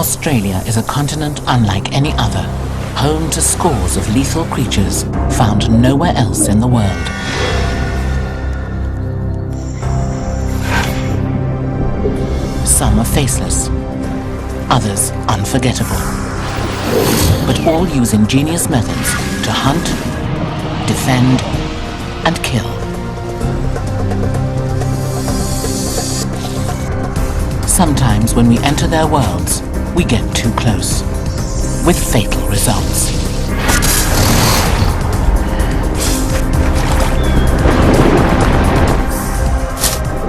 Australia is a continent unlike any other, home to scores of lethal creatures found nowhere else in the world. Some are faceless, others unforgettable, but all use ingenious methods to hunt, defend, and kill. Sometimes when we enter their worlds, we get too close, with fatal results.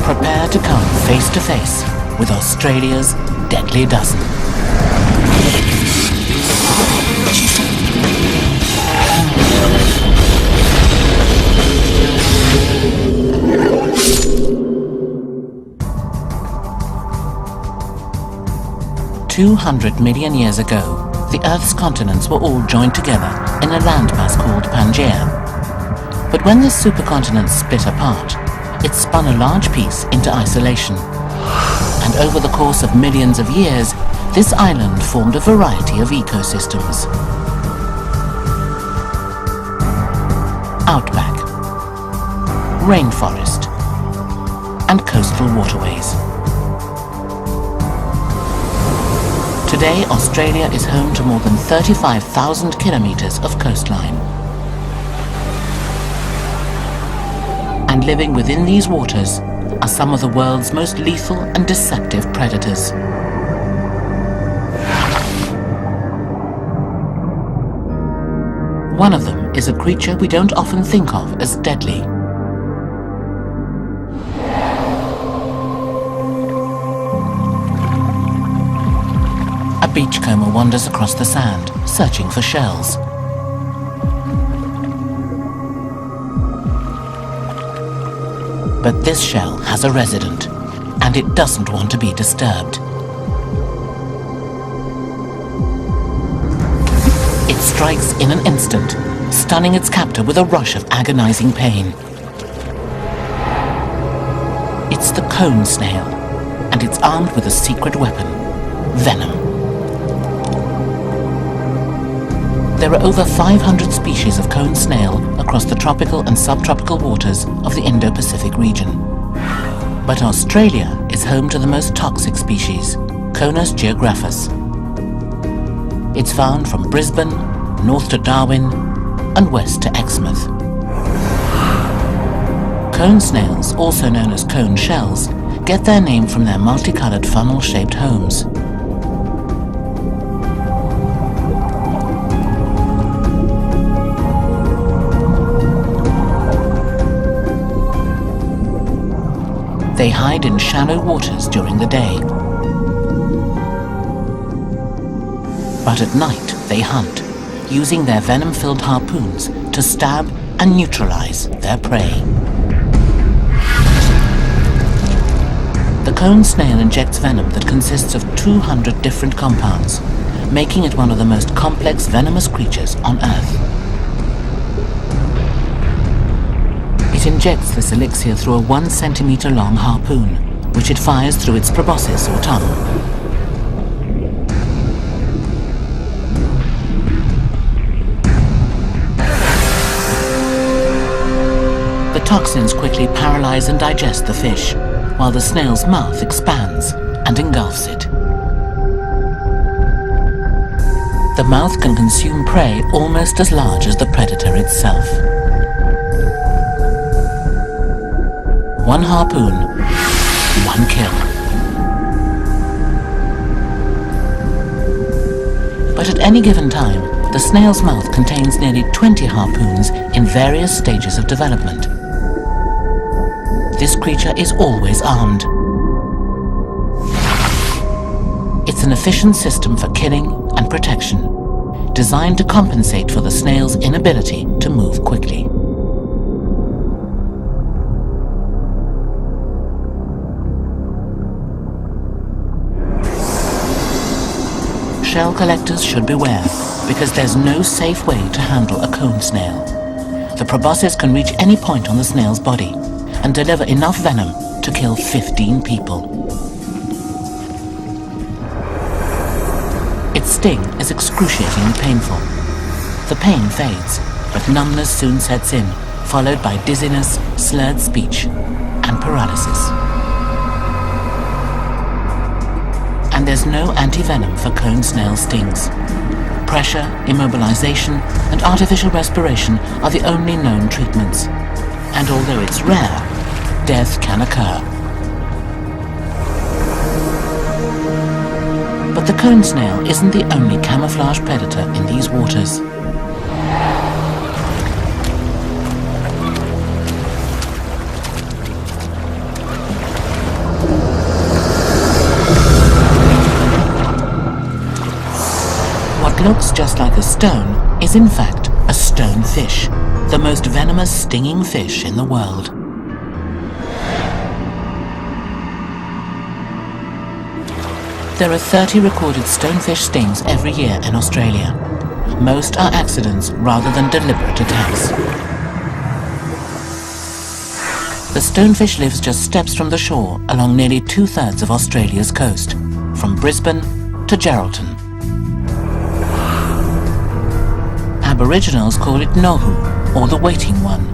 Prepare to come face to face with Australia's deadly dozen. "200 million years ago, the Earth's continents were all joined together in a landmass called Pangaea. But when this supercontinent split apart, it spun a large piece into isolation. And over the course of millions of years, this island formed a variety of ecosystems. Outback, rainforest, and coastal waterways. Today, Australia is home to more than 35,000 kilometers of coastline. And living within these waters are some of the world's most lethal and deceptive predators. One of them is a creature we don't often think of as deadly. A beachcomber wanders across the sand, searching for shells. But this shell has a resident, and it doesn't want to be disturbed. It strikes in an instant, stunning its captor with a rush of agonizing pain. It's the cone snail, and it's armed with a secret weapon, venom. There are over 500 species of cone snail across the tropical and subtropical waters of the Indo-Pacific region. But Australia is home to the most toxic species, Conus geographus. It's found from Brisbane, north to Darwin, and west to Exmouth. Cone snails, also known as cone shells, get their name from their multicolored funnel-shaped homes. They hide in shallow waters during the day. But at night, they hunt, using their venom-filled harpoons to stab and neutralize their prey. The cone snail injects venom that consists of 200 different compounds, making it one of the most complex venomous creatures on Earth. It injects this elixir through a 1 centimeter long harpoon, which it fires through its proboscis or tongue. The toxins quickly paralyze and digest the fish, while the snail's mouth expands and engulfs it. The mouth can consume prey almost as large as the predator itself. One harpoon, one kill. But at any given time, the snail's mouth contains nearly 20 harpoons in various stages of development. This creature is always armed. It's an efficient system for killing and protection, designed to compensate for the snail's inability to move quickly. Shell collectors should beware, because there's no safe way to handle a cone snail. The proboscis can reach any point on the snail's body and deliver enough venom to kill 15 people. sting is excruciatingly painful. The pain fades, but numbness soon sets in, followed by dizziness, slurred speech, and paralysis. And there's no anti-venom for cone snail stings. Pressure, immobilization, and artificial respiration are the only known treatments. And although it's rare, death can occur. But the cone snail isn't the only camouflage predator in these waters. What looks just like a stone is in fact a stonefish, the most venomous stinging fish in the world. There are 30 recorded stonefish stings every year in Australia. Most are accidents rather than deliberate attacks. The stonefish lives just steps from the shore along nearly 2/3 of Australia's coast, from Brisbane to Geraldton. Aboriginals call it Nohu, or the waiting one.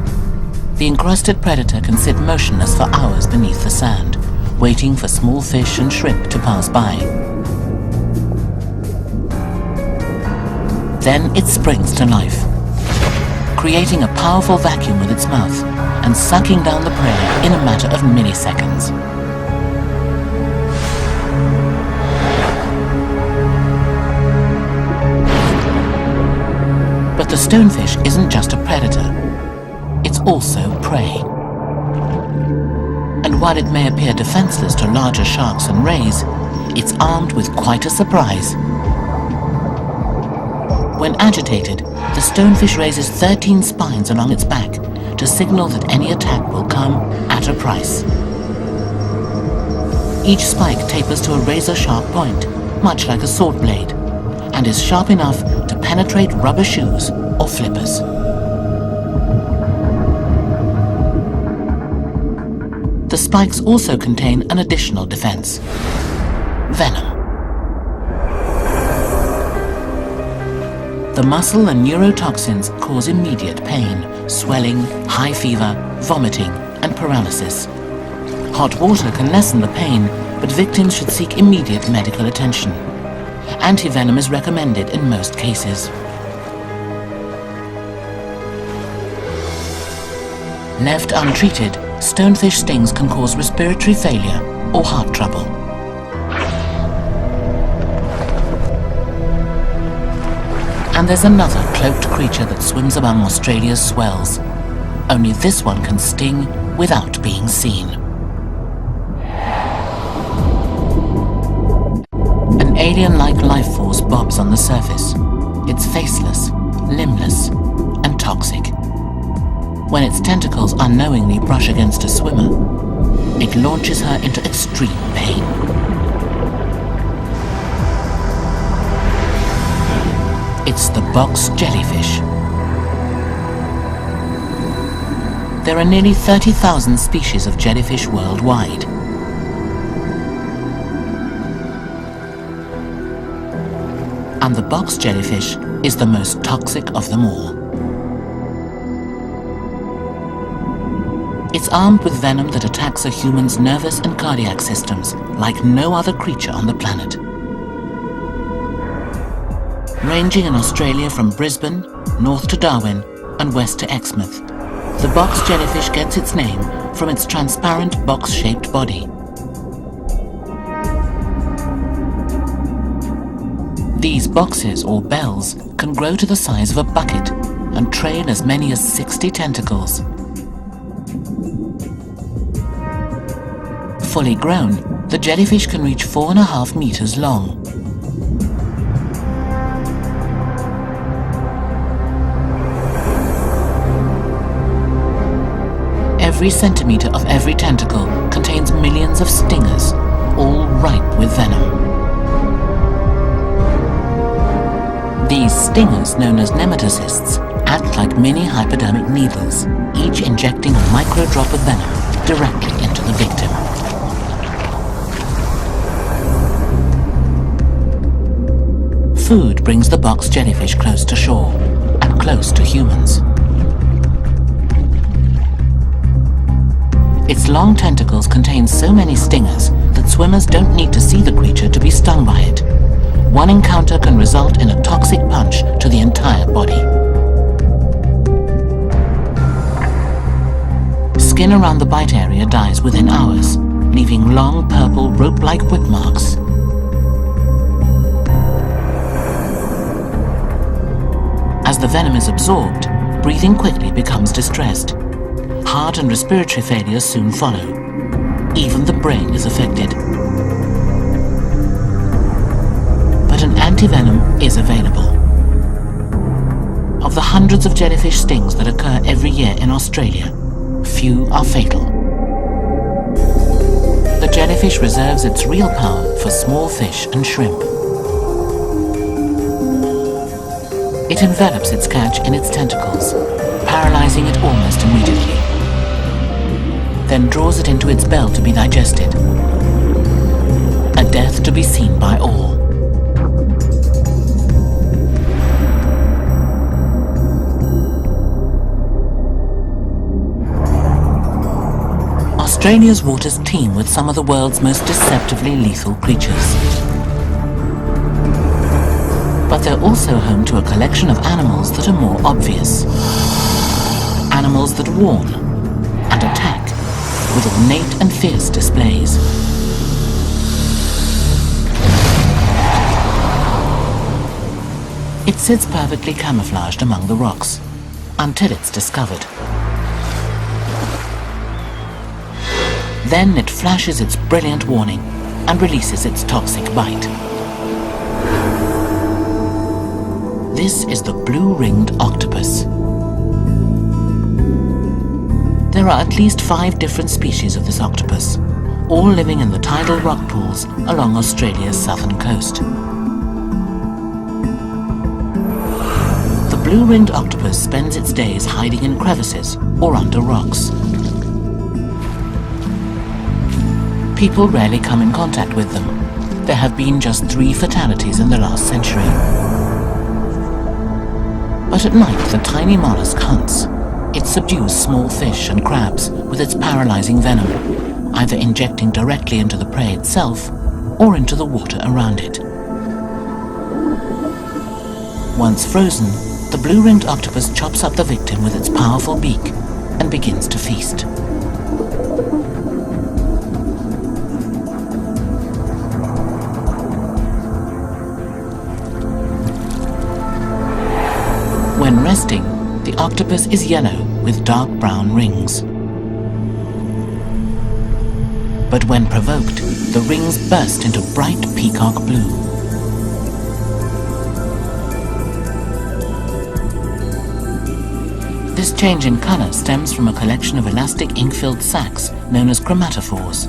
The encrusted predator can sit motionless for hours beneath the sand, waiting for small fish and shrimp to pass by. Then it springs to life, creating a powerful vacuum with its mouth and sucking down the prey in a matter of milliseconds. But the stonefish isn't just a predator, it's also prey. And while it may appear defenseless to larger sharks and rays, it's armed with quite a surprise. When agitated, the stonefish raises 13 spines along its back to signal that any attack will come at a price. Each spike tapers to a razor-sharp point, much like a sword blade, and is sharp enough to penetrate rubber shoes or flippers. The spikes also contain an additional defense: venom. The muscle and neurotoxins cause immediate pain, swelling, high fever, vomiting, and paralysis. Hot water can lessen the pain, but victims should seek immediate medical attention. Antivenom is recommended in most cases. Left untreated, stonefish stings can cause respiratory failure or heart trouble. And there's another cloaked creature that swims among Australia's swells. Only this one can sting without being seen. An alien-like life force bobs on the surface. It's faceless, limbless, and toxic. When its tentacles unknowingly brush against a swimmer, it launches her into extreme pain. It's the box jellyfish. There are nearly 30,000 species of jellyfish worldwide. And the box jellyfish is the most toxic of them all. It's armed with venom that attacks a human's nervous and cardiac systems like no other creature on the planet. Ranging in Australia from Brisbane, north to Darwin, and west to Exmouth, the box jellyfish gets its name from its transparent box-shaped body. These boxes, or bells, can grow to the size of a bucket and train as many as 60 tentacles. Fully grown, the jellyfish can reach 4.5 meters long. Every centimeter of every tentacle contains millions of stingers, all ripe with venom. These stingers, known as nematocysts, act like mini hypodermic needles, each injecting a micro drop of venom directly into the victim. food brings the box jellyfish close to shore and close to humans. Its long tentacles contain so many stingers that swimmers don't need to see the creature to be stung by it. One encounter can result in a toxic punch to the entire body. Skin around the bite area dies within hours, leaving long purple rope-like whip marks. As the venom is absorbed, breathing quickly becomes distressed. Heart and respiratory failures soon follow. Even the brain is affected. But an antivenom is available. Of the hundreds of jellyfish stings that occur every year in Australia, few are fatal. The jellyfish reserves its real power for small fish and shrimp. It envelops its catch in its tentacles, paralyzing it almost immediately. Then draws it into its bell to be digested. A death to be seen by all. Australia's waters teem with some of the world's most deceptively lethal creatures. But they're also home to a collection of animals that are more obvious. Animals that warn and attack with ornate and fierce displays. It sits perfectly camouflaged among the rocks, until it's discovered. Then it flashes its brilliant warning and releases its toxic bite. This is the blue-ringed octopus. There are at least 5 different species of this octopus, all living in the tidal rock pools along Australia's southern coast. The blue-ringed octopus spends its days hiding in crevices or under rocks. People rarely come in contact with them. There have been just 3 fatalities in the last century. But at night, the tiny mollusk hunts. It subdues small fish and crabs with its paralyzing venom, either injecting directly into the prey itself or into the water around it. Once frozen, the blue-ringed octopus chops up the victim with its powerful beak and begins to feast. When resting, the octopus is yellow with dark brown rings. But when provoked, the rings burst into bright peacock blue. This change in color stems from a collection of elastic ink-filled sacs known as chromatophores.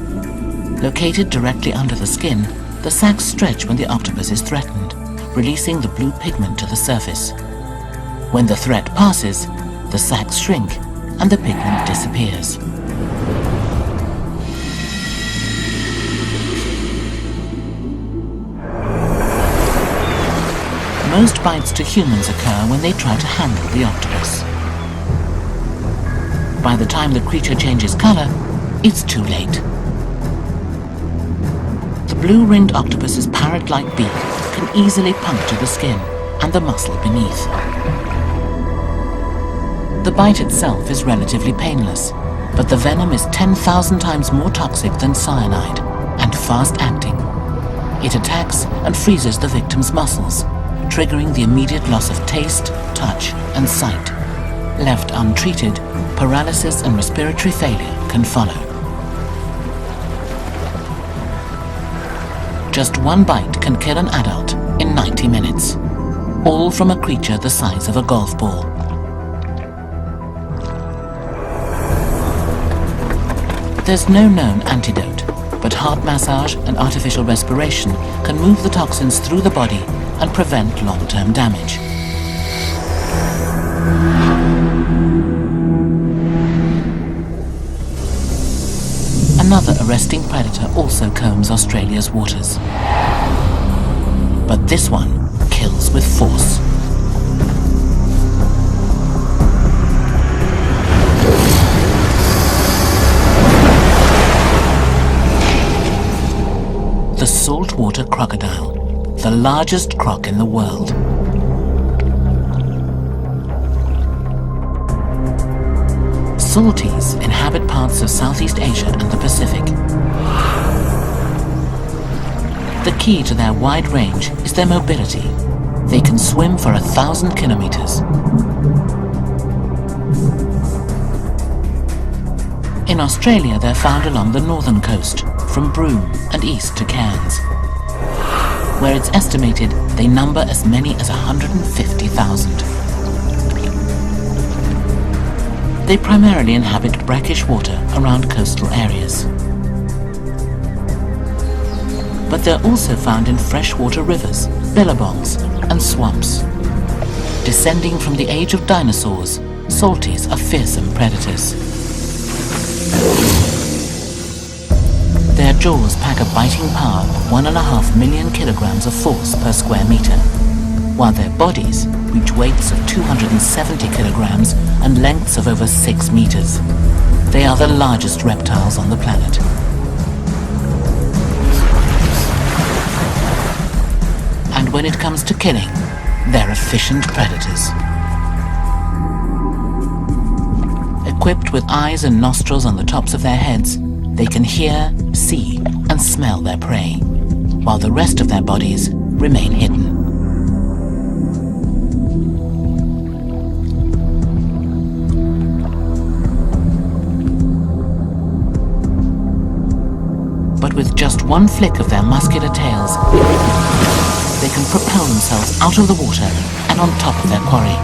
Located directly under the skin, the sacs stretch when the octopus is threatened, releasing the blue pigment to the surface. When the threat passes, the sacs shrink and the pigment disappears. Most bites to humans occur when they try to handle the octopus. By the time the creature changes color, it's too late. The blue-ringed octopus's parrot-like beak can easily puncture the skin and the muscle beneath. The bite itself is relatively painless, but the venom is 10,000 times more toxic than cyanide and fast-acting. It attacks and freezes the victim's muscles, triggering the immediate loss of taste, touch, and sight. Left untreated, paralysis and respiratory failure can follow. Just one bite can kill an adult in 90 minutes, all from a creature the size of a golf ball. There's no known antidote, but heart massage and artificial respiration can move the toxins through the body and prevent long-term damage. Another arresting predator also combs Australia's waters. But this one kills with force. The saltwater crocodile, the largest croc in the world. Salties inhabit parts of Southeast Asia and the Pacific. The key to their wide range is their mobility. They can swim for 1,000 kilometers. In Australia, they're found along the northern coast, from Broome and east to Cairns, where it's estimated they number as many as 150,000. They primarily inhabit brackish water around coastal areas. But they're also found in freshwater rivers, billabongs, and swamps. Descending from the age of dinosaurs, salties are fearsome predators. Their jaws pack a biting power of 1.5 million kilograms of force per square meter, while their bodies reach weights of 270 kilograms and lengths of over 6 meters. They are the largest reptiles on the planet. And when it comes to killing, they're efficient predators. Equipped with eyes and nostrils on the tops of their heads, they can hear, see, and smell their prey, while the rest of their bodies remain hidden. But with just one flick of their muscular tails, they can propel themselves out of the water and on top of their quarry.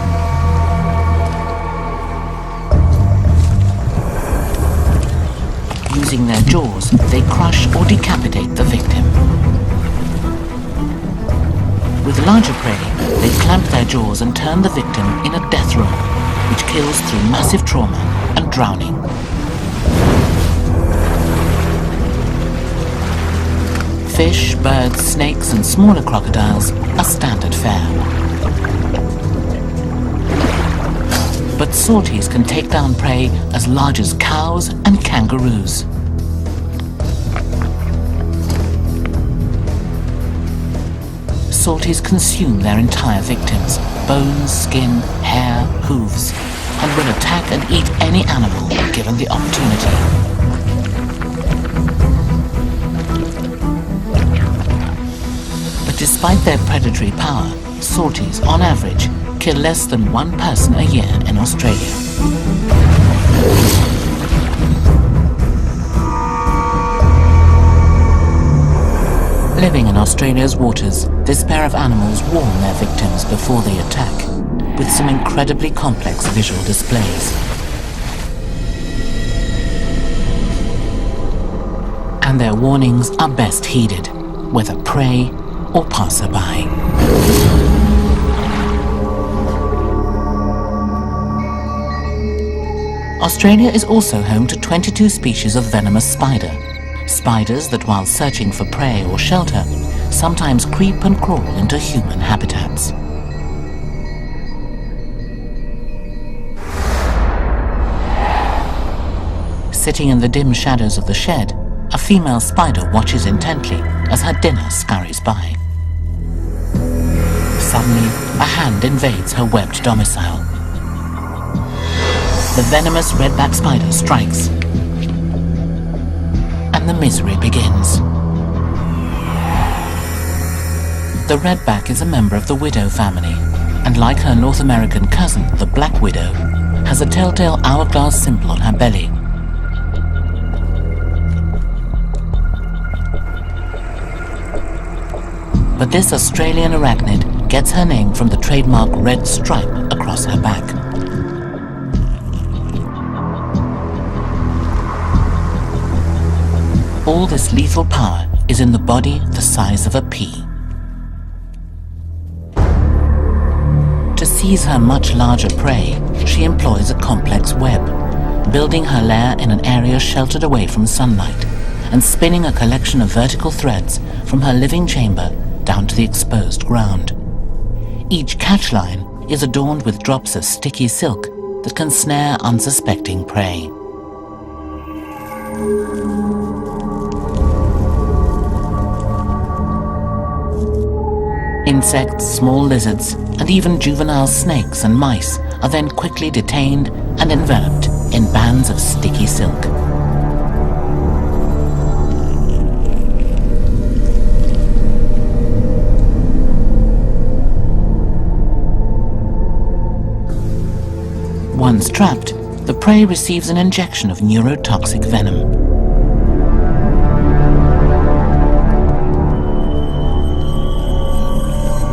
Using their jaws, they crush or decapitate the victim. With larger prey, they clamp their jaws and turn the victim in a death roll, which kills through massive trauma and drowning. Fish, birds, snakes, and smaller crocodiles are standard fare. But salties can take down prey as large as cows and kangaroos. Salties consume their entire victims, bones, skin, hair, hooves, and will attack and eat any animal given the opportunity. But despite their predatory power, salties, on average, kill less than 1 person a year in Australia. Living in Australia's waters, this pair of animals warn their victims before they attack, with some incredibly complex visual displays. And their warnings are best heeded, whether prey or passerby. Australia is also home to 22 species of venomous spider. Spiders that, while searching for prey or shelter, sometimes creep and crawl into human habitats. Sitting in the dim shadows of the shed, a female spider watches intently as her dinner scurries by. Suddenly, a hand invades her webbed domicile. The venomous redback spider strikes, and the misery begins. The redback is a member of the widow family, and like her North American cousin, the black widow, has a telltale hourglass symbol on her belly. But this Australian arachnid gets her name from the trademark red stripe across her back. All this lethal power is in the body the size of a pea. To seize her much larger prey, she employs a complex web, building her lair in an area sheltered away from sunlight, and spinning a collection of vertical threads from her living chamber down to the exposed ground. Each catchline is adorned with drops of sticky silk that can snare unsuspecting prey. Insects, small lizards, and even juvenile snakes and mice are then quickly detained and enveloped in bands of sticky silk. Once trapped, the prey receives an injection of neurotoxic venom.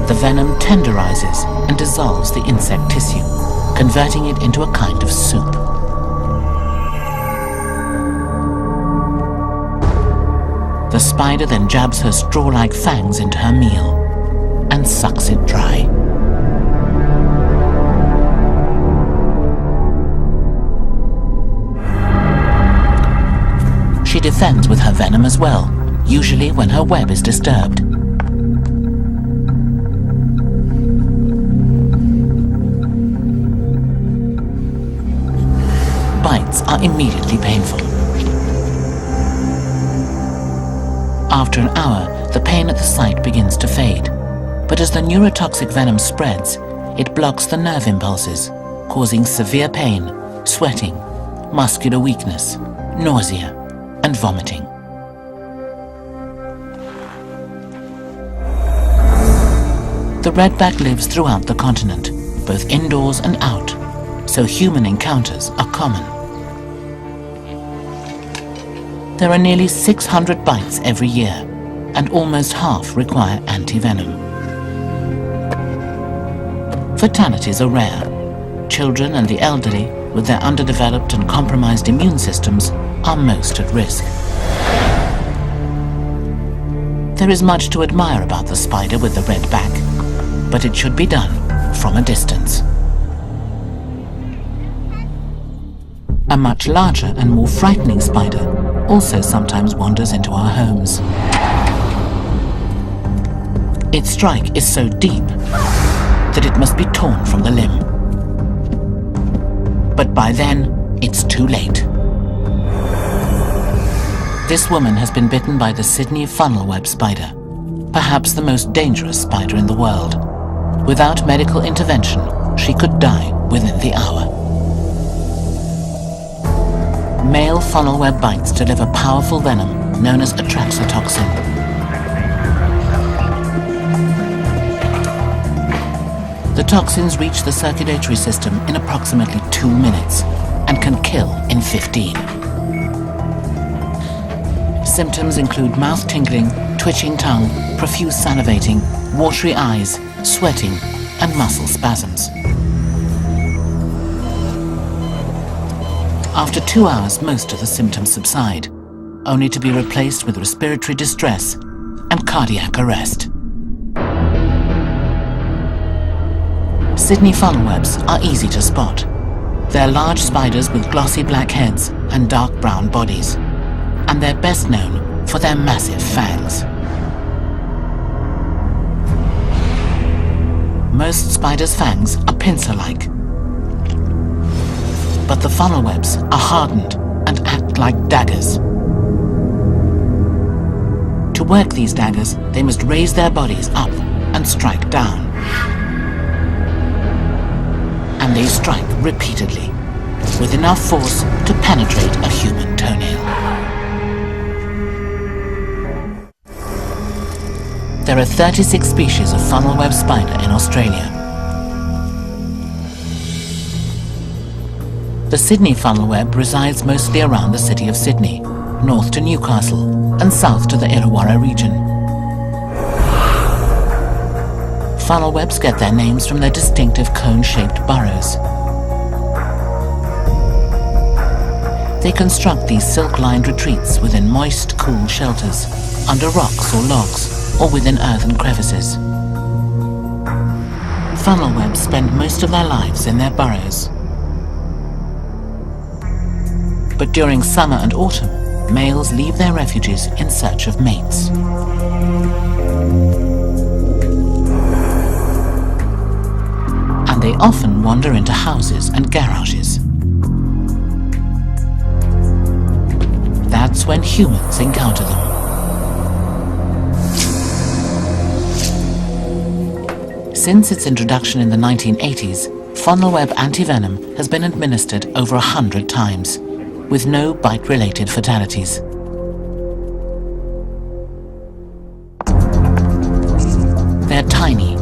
The venom tenderizes and dissolves the insect tissue, converting it into a kind of soup. The spider then jabs her straw-like fangs into her meal and sucks it dry. She defends with her venom as well, usually when her web is disturbed. Bites are immediately painful. After an hour, the pain at the site begins to fade, but as the neurotoxic venom spreads, it blocks the nerve impulses, causing severe pain, sweating, muscular weakness, nausea, and vomiting. The redback lives throughout the continent, both indoors and out, so human encounters are common. There are nearly 600 bites every year, and almost half require anti-venom. Fatalities are rare. Children and the elderly, with their underdeveloped and compromised immune systems, are most at risk. There is much to admire about the spider with the red back, but it should be done from a distance. A much larger and more frightening spider also sometimes wanders into our homes. Its strike is so deep that it must be torn from the limb. But by then, it's too late. This woman has been bitten by the Sydney funnel-web spider, perhaps the most dangerous spider in the world. Without medical intervention, she could die within the hour. Male funnel-web bites deliver powerful venom known as atraxotoxin. The toxins reach the circulatory system in approximately 2 minutes and can kill in 15. Symptoms include mouth tingling, twitching tongue, profuse salivating, watery eyes, sweating, and muscle spasms. After 2 hours, most of the symptoms subside, only to be replaced with respiratory distress and cardiac arrest. Sydney funnelwebs are easy to spot. They're large spiders with glossy black heads and dark brown bodies, and they're best known for their massive fangs. Most spiders' fangs are pincer-like, but the funnel webs are hardened and act like daggers. To work these daggers, they must raise their bodies up and strike down. And they strike repeatedly, with enough force to penetrate a human toenail. There are 36 species of funnel web spider in Australia. The Sydney funnel web resides mostly around the city of Sydney, north to Newcastle, and south to the Illawarra region. Funnel webs get their names from their distinctive cone-shaped burrows. They construct these silk-lined retreats within moist, cool shelters, under rocks or logs, or within earthen crevices. Funnel webs spend most of their lives in their burrows. But during summer and autumn, males leave their refuges in search of mates. often wander into houses and garages. That's when humans encounter them. Since its introduction in the 1980s, funnel-web antivenom has been administered over 100 times, with no bite-related fatalities. They're tiny,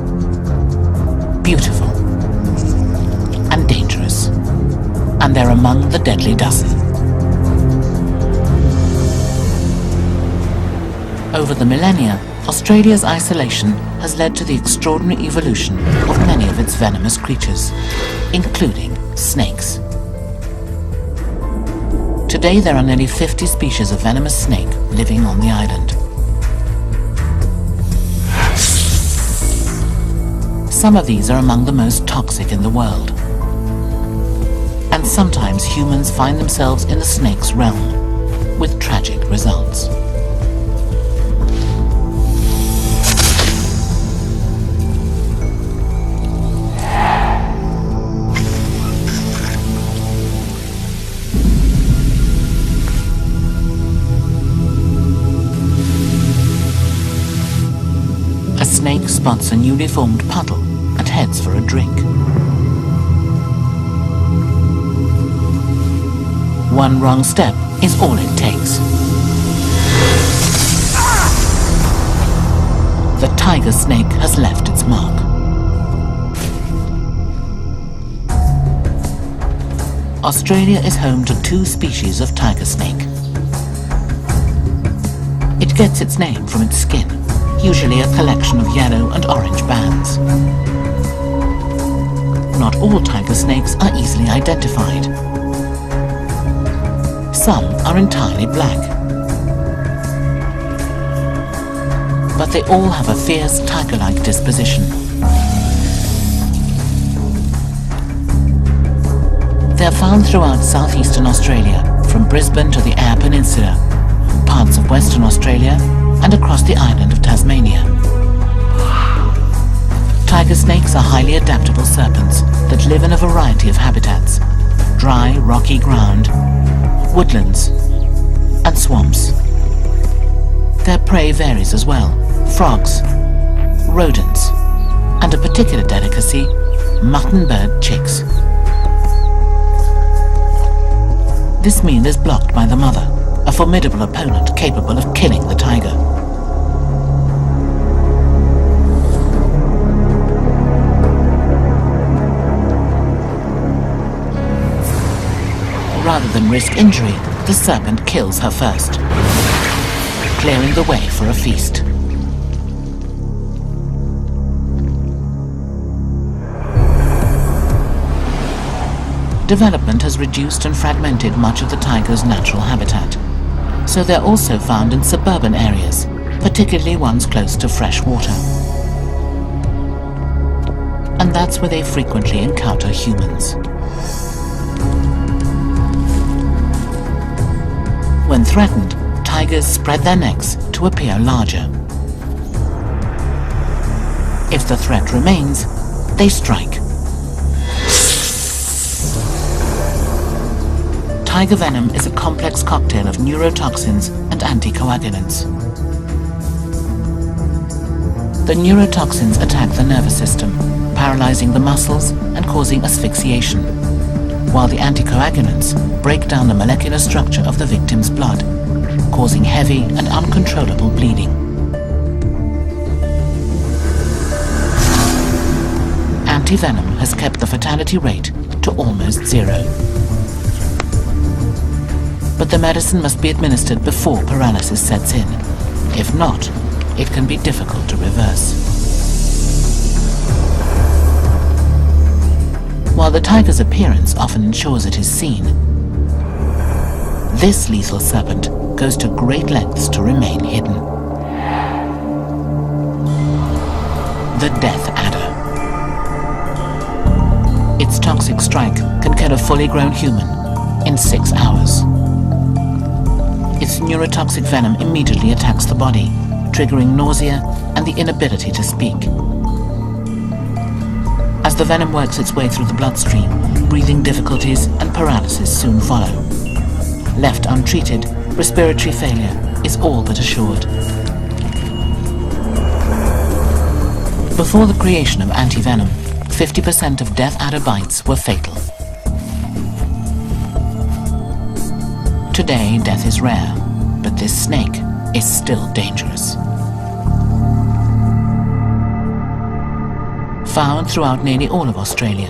beautiful, and dangerous, and they're among the deadly dozen. Over the millennia, Australia's isolation has led to the extraordinary evolution of many of its venomous creatures, including snakes. Today there are nearly 50 species of venomous snake living on the island. Some of these are among the most toxic in the world. And sometimes humans find themselves in the snake's realm, with tragic results. A snake spots a newly formed puddle and heads for a drink. One wrong step is all it takes. The tiger snake has left its mark. Australia is home to 2 species of tiger snake. It gets its name from its skin, usually a collection of yellow and orange bands. Not all tiger snakes are easily identified. Some are entirely black. But they all have a fierce tiger-like disposition. They are found throughout southeastern Australia, from Brisbane to the Eyre Peninsula, parts of Western Australia, and across the island of Tasmania. Tiger snakes are highly adaptable serpents that live in a variety of habitats: dry, rocky ground, woodlands, and swamps. Their prey varies as well: frogs, rodents, and a particular delicacy, muttonbird chicks. This meal is blocked by the mother, a formidable opponent capable of killing the tiger. Rather than risk injury, the serpent kills her first, clearing the way for a feast. Development has reduced and fragmented much of the tiger's natural habitat, so they're also found in suburban areas, particularly ones close to fresh water. And that's where they frequently encounter humans. When threatened, tigers spread their necks to appear larger. If the threat remains, they strike. Tiger venom is a complex cocktail of neurotoxins and anticoagulants. The neurotoxins attack the nervous system, paralyzing the muscles and causing asphyxiation, while the anticoagulants break down the molecular structure of the victim's blood, causing heavy and uncontrollable bleeding. Antivenom has kept the fatality rate to almost 0. But the medicine must be administered before paralysis sets in. If not, it can be difficult to reverse. While the tiger's appearance often ensures it is seen, this lethal serpent goes to great lengths to remain hidden. The death adder. Its toxic strike can kill a fully grown human in 6 hours. Its neurotoxic venom immediately attacks the body, triggering nausea and the inability to speak. A As the venom works its way through the bloodstream, breathing difficulties and paralysis soon follow. Left untreated, respiratory failure is all but assured. Before the creation of antivenom, 50% of death adder bites were fatal. Today, death is rare, but this snake is still dangerous. Found throughout nearly all of Australia,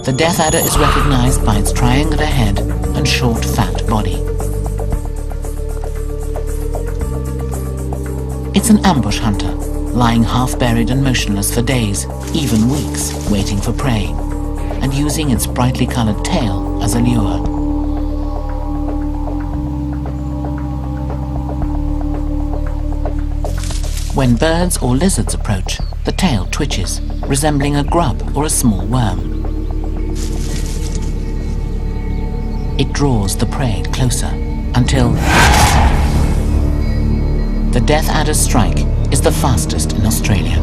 the death adder is recognized by its triangular head and short, fat body. It's an ambush hunter, lying half-buried and motionless for days, even weeks, waiting for prey, and using its brightly colored tail as a lure. When birds or lizards approach, the tail twitches, resembling a grub or a small worm. It draws the prey closer until the death adder's strike is the fastest in Australia.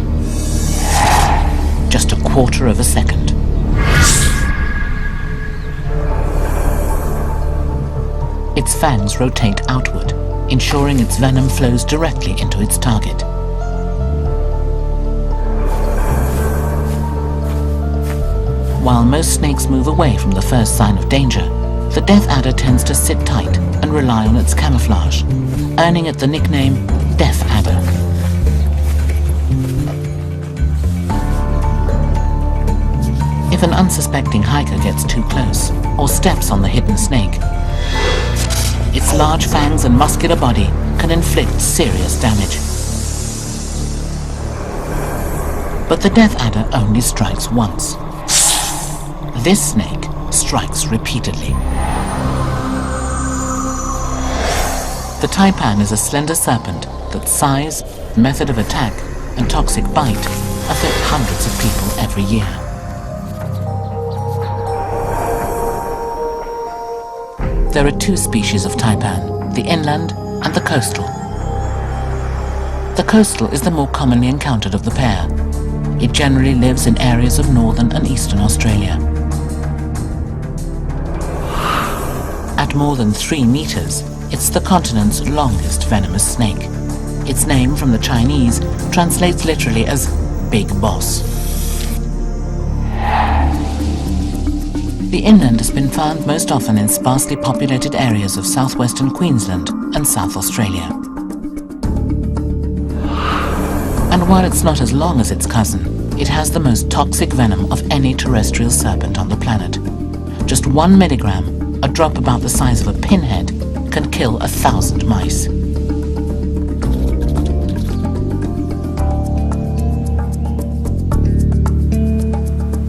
Just a quarter of a second. Its fangs rotate outward, ensuring its venom flows directly into its target. While most snakes move away from the first sign of danger, the death adder tends to sit tight and rely on its camouflage, earning it the nickname Death Adder. If an unsuspecting hiker gets too close or steps on the hidden snake, its large fangs and muscular body can inflict serious damage. But the death adder only strikes once. This snake strikes repeatedly. The taipan is a slender serpent that size, method of attack, and toxic bite affect hundreds of people every year. There are two species of taipan, the inland and the coastal. The coastal is the more commonly encountered of the pair. It generally lives in areas of northern and eastern Australia. At more than 3 meters, it's the continent's longest venomous snake. Its name from the Chinese translates literally as Big Boss. The inland has been found most often in sparsely populated areas of southwestern Queensland and South Australia. And while it's not as long as its cousin, it has the most toxic venom of any terrestrial serpent on the planet. Just 1 milligram, a drop about the size of a pinhead, can kill 1,000 mice.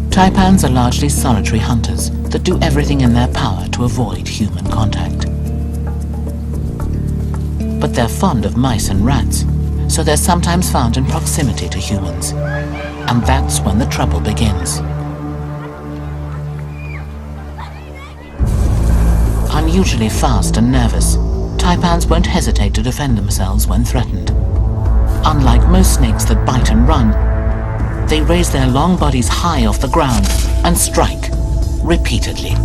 Taipans are largely solitary hunters that do everything in their power to avoid human contact. But they're fond of mice and rats, so they're sometimes found in proximity to humans. And that's when the trouble begins. Unusually fast and nervous, taipans won't hesitate to defend themselves when threatened. Unlike most snakes that bite and run, they raise their long bodies high off the ground and strike repeatedly.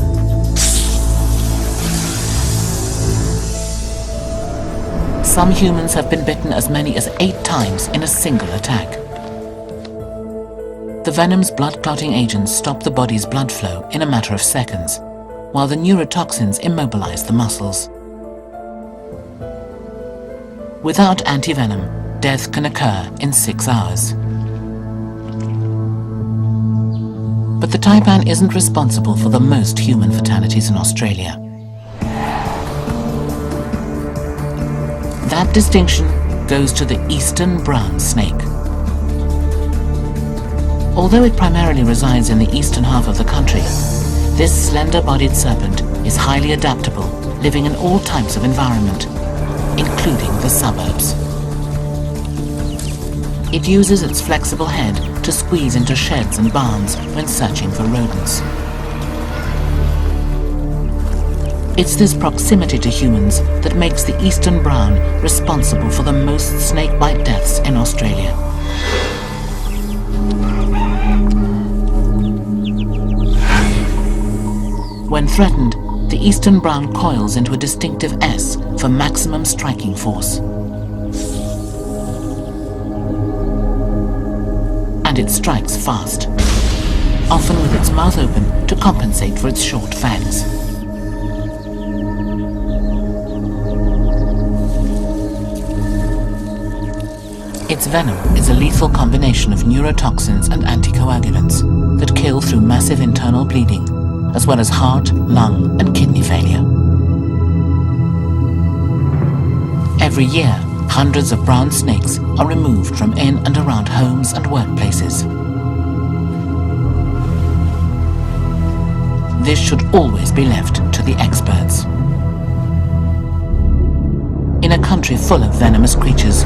Some humans have been bitten as many as 8 times in a single attack. The venom's blood-clotting agents stop the body's blood flow in a matter of seconds, while the neurotoxins immobilize the muscles. Without antivenom, death can occur in 6 hours. But the taipan isn't responsible for the most human fatalities in Australia. That distinction goes to the eastern brown snake. Although it primarily resides in the eastern half of the country, this slender-bodied serpent is highly adaptable, living in all types of environment, including the suburbs. It uses its flexible head to squeeze into sheds and barns when searching for rodents. It's this proximity to humans that makes the eastern brown responsible for the most snakebite deaths in Australia. When threatened, the eastern brown coils into a distinctive S for maximum striking force. And it strikes fast, often with its mouth open to compensate for its short fangs. Its venom is a lethal combination of neurotoxins and anticoagulants that kill through massive internal bleeding, as well as heart, lung, and kidney failure. Every year, hundreds of brown snakes are removed from in and around homes and workplaces. This should always be left to the experts. In a country full of venomous creatures,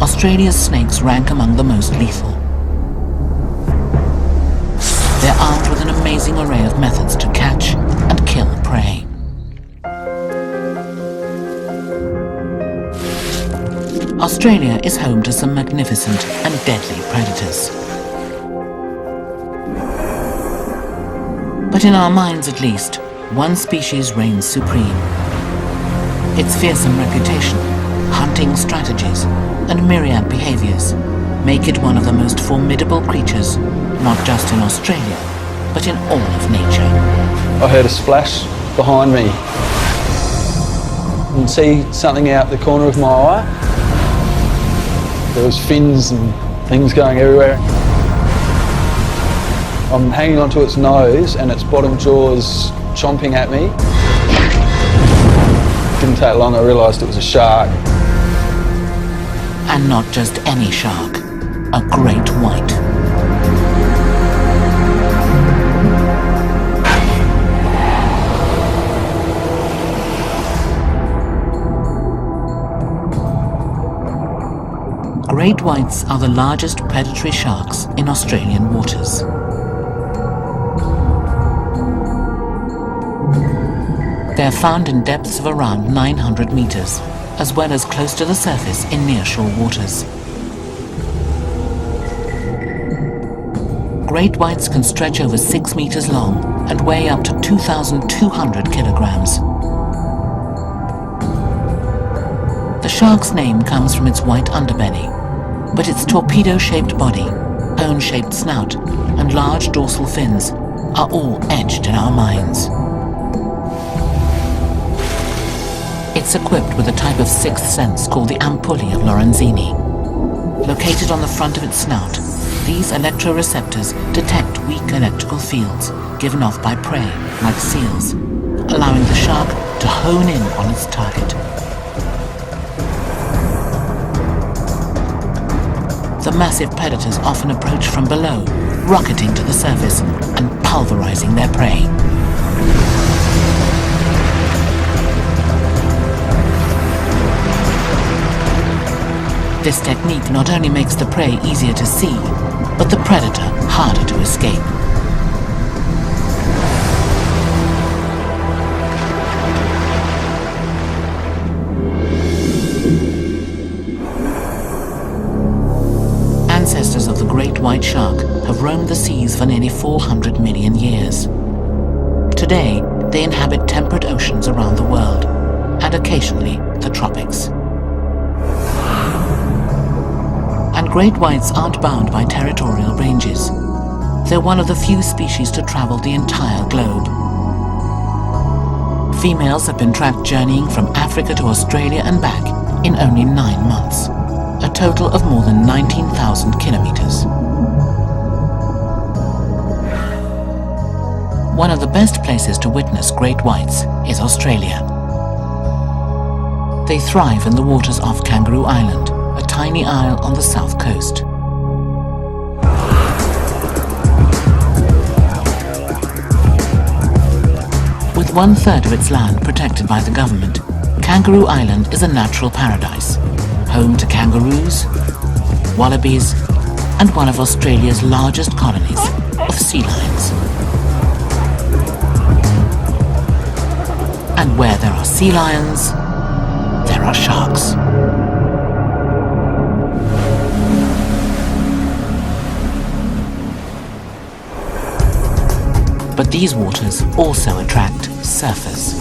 Australia's snakes rank among the most lethal. They're armed with an amazing array of methods to catch and kill prey. Australia is home to some magnificent and deadly predators. But in our minds at least, one species reigns supreme. Its fearsome reputation, hunting strategies, and myriad behaviors make it one of the most formidable creatures, not just in Australia, but in all of nature. I heard a splash behind me and see something out the corner of my eye. There was fins and things going everywhere. I'm hanging onto its nose and its bottom jaw's chomping at me. It didn't take long, I realised it was a shark. And not just any shark, a great white. Great whites are the largest predatory sharks in Australian waters. They are found in depths of around 900 meters, as well as close to the surface in nearshore waters. Great whites can stretch over 6 meters long and weigh up to 2,200 kilograms. The shark's name comes from its white underbelly, but its torpedo-shaped body, cone-shaped snout, and large dorsal fins are all etched in our minds. It's equipped with a type of sixth sense called the ampullae of Lorenzini. Located on the front of its snout, these electroreceptors detect weak electrical fields given off by prey, like seals, allowing the shark to hone in on its target. The massive predators often approach from below, rocketing to the surface and pulverizing their prey. This technique not only makes the prey easier to see, but the predator harder to escape. Ancestors of the great white shark have roamed the seas for nearly 400 million years. Today, they inhabit temperate oceans around the world, and occasionally the tropics. And great whites aren't bound by territorial ranges. They're one of the few species to travel the entire globe. Females have been tracked journeying from Africa to Australia and back in only 9 months, a total of more than 19,000 kilometers. One of the best places to witness great whites is Australia. They thrive in the waters off Kangaroo Island, a tiny isle on the south coast. With 1/3 of its land protected by the government, Kangaroo Island is a natural paradise, home to kangaroos, wallabies, and one of Australia's largest colonies of sea lions. And where there are sea lions, there are sharks. But these waters also attract surfers.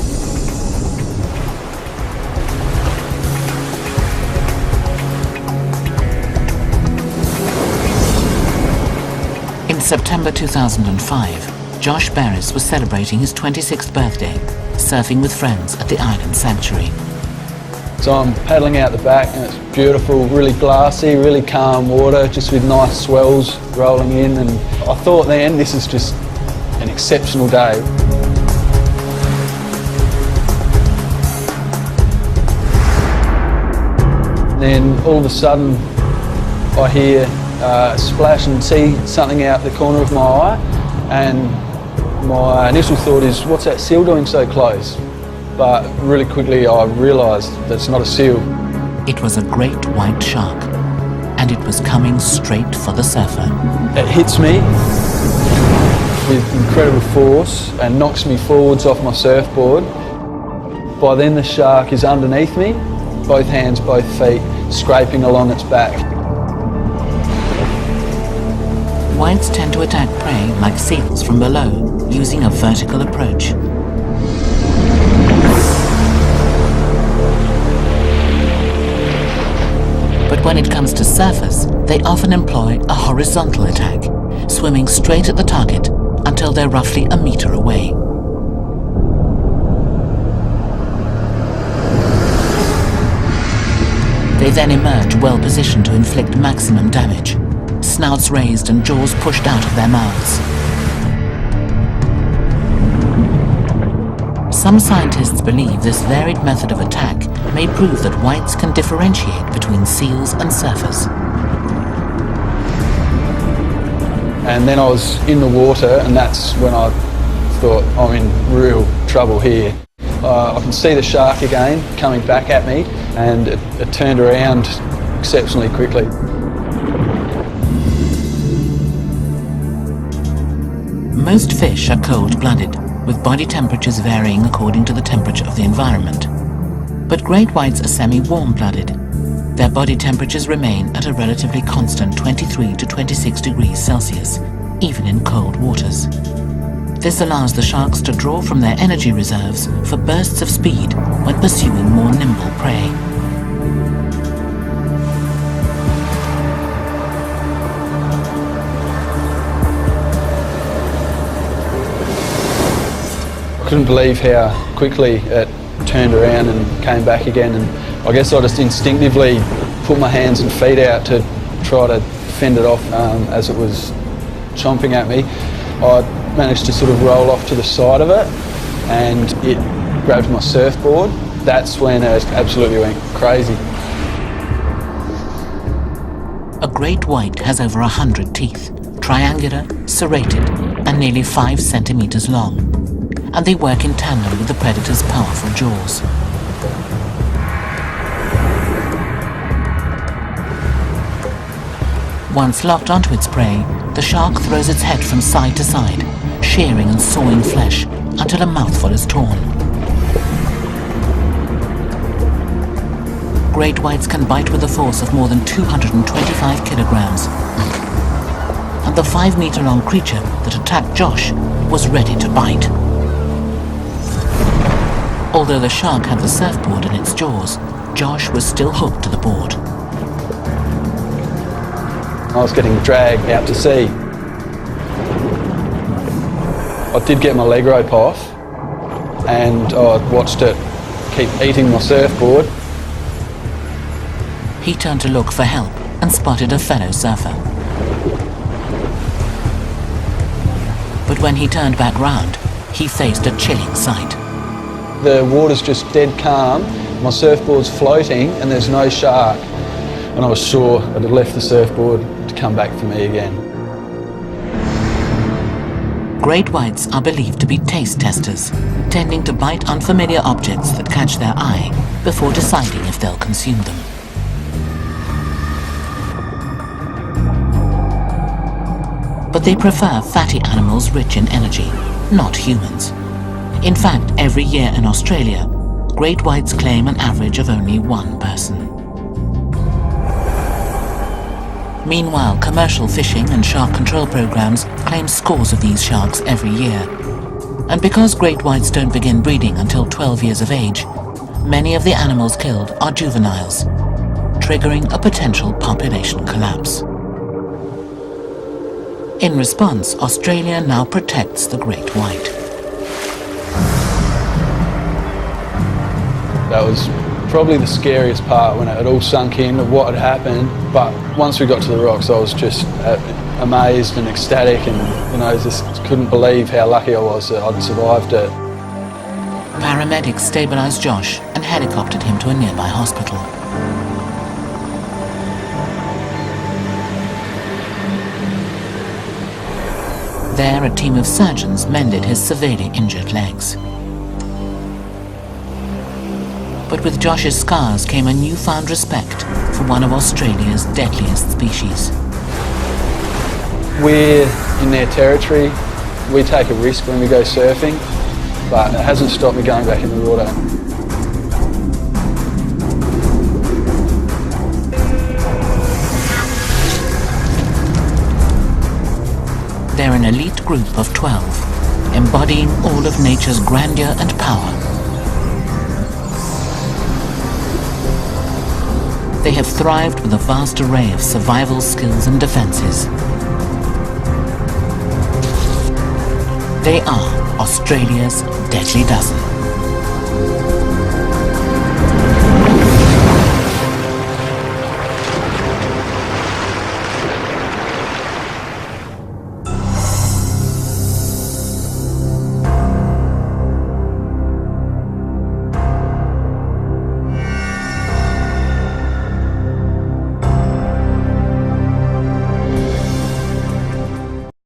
In September 2005, Josh Barris was celebrating his 26th birthday, surfing with friends at the island sanctuary. So I'm paddling out the back and it's beautiful, really glassy, really calm water, just with nice swells rolling in, and I thought then this is just an exceptional day. And then all of a sudden I hear a splash and see something out the corner of my eye, and my initial thought is, what's that seal doing so close? But really quickly I realised that it's not a seal. It was a great white shark, and it was coming straight for the surfer. It hits me with incredible force and knocks me forwards off my surfboard. By then the shark is underneath me, both hands, both feet, scraping along its back. Whites tend to attack prey like seals from below, using a vertical approach. But when it comes to surfers, they often employ a horizontal attack, swimming straight at the target until they're roughly a meter away. They then emerge well positioned to inflict maximum damage, snouts raised and jaws pushed out of their mouths. Some scientists believe this varied method of attack may prove that whites can differentiate between seals and surfers. And then I was in the water, and that's when I thought, I'm in real trouble here. I can see the shark again coming back at me, and it turned around exceptionally quickly. Most fish are cold-blooded, with body temperatures varying according to the temperature of the environment. But great whites are semi-warm-blooded. Their body temperatures remain at a relatively constant 23 to 26 degrees Celsius, even in cold waters. This allows the sharks to draw from their energy reserves for bursts of speed when pursuing more nimble prey. I couldn't believe how quickly it turned around and came back again, and I guess I just instinctively put my hands and feet out to try to fend it off as it was chomping at me. I managed to sort of roll off to the side of it, and it grabbed my surfboard. That's when it absolutely went crazy. A great white has over 100 teeth, triangular, serrated, and nearly 5 centimeters long, and they work in tandem with the predator's powerful jaws. Once locked onto its prey, the shark throws its head from side to side, shearing and sawing flesh until a mouthful is torn. Great whites can bite with a force of more than 225 kilograms, and the 5-meter-long creature that attacked Josh was ready to bite. Although the shark had the surfboard in its jaws, Josh was still hooked to the board. I was getting dragged out to sea. I did get my leg rope off, and I watched it keep eating my surfboard. He turned to look for help and spotted a fellow surfer. But when he turned back round, he faced a chilling sight. The water's just dead calm, my surfboard's floating, and there's no shark. And I was sure it had left the surfboard to come back for me again. Great whites are believed to be taste testers, tending to bite unfamiliar objects that catch their eye before deciding if they'll consume them. But they prefer fatty animals rich in energy, not humans. In fact, every year in Australia, great whites claim an average of only one person. Meanwhile, commercial fishing and shark control programs claim scores of these sharks every year. And because great whites don't begin breeding until 12 years of age, many of the animals killed are juveniles, triggering a potential population collapse. In response, Australia now protects the great white. That was probably the scariest part when it had all sunk in of what had happened. But once we got to the rocks, I was just amazed and ecstatic, and just couldn't believe how lucky I was that I'd survived it. Paramedics stabilized Josh and helicoptered him to a nearby hospital. There, a team of surgeons mended his severely injured legs. But with Josh's scars came a newfound respect for one of Australia's deadliest species. We're in their territory. We take a risk when we go surfing, but it hasn't stopped me going back in the water. They're an elite group of 12, embodying all of nature's grandeur and power. They have thrived with a vast array of survival skills and defenses. They are Australia's Deadly Dozen.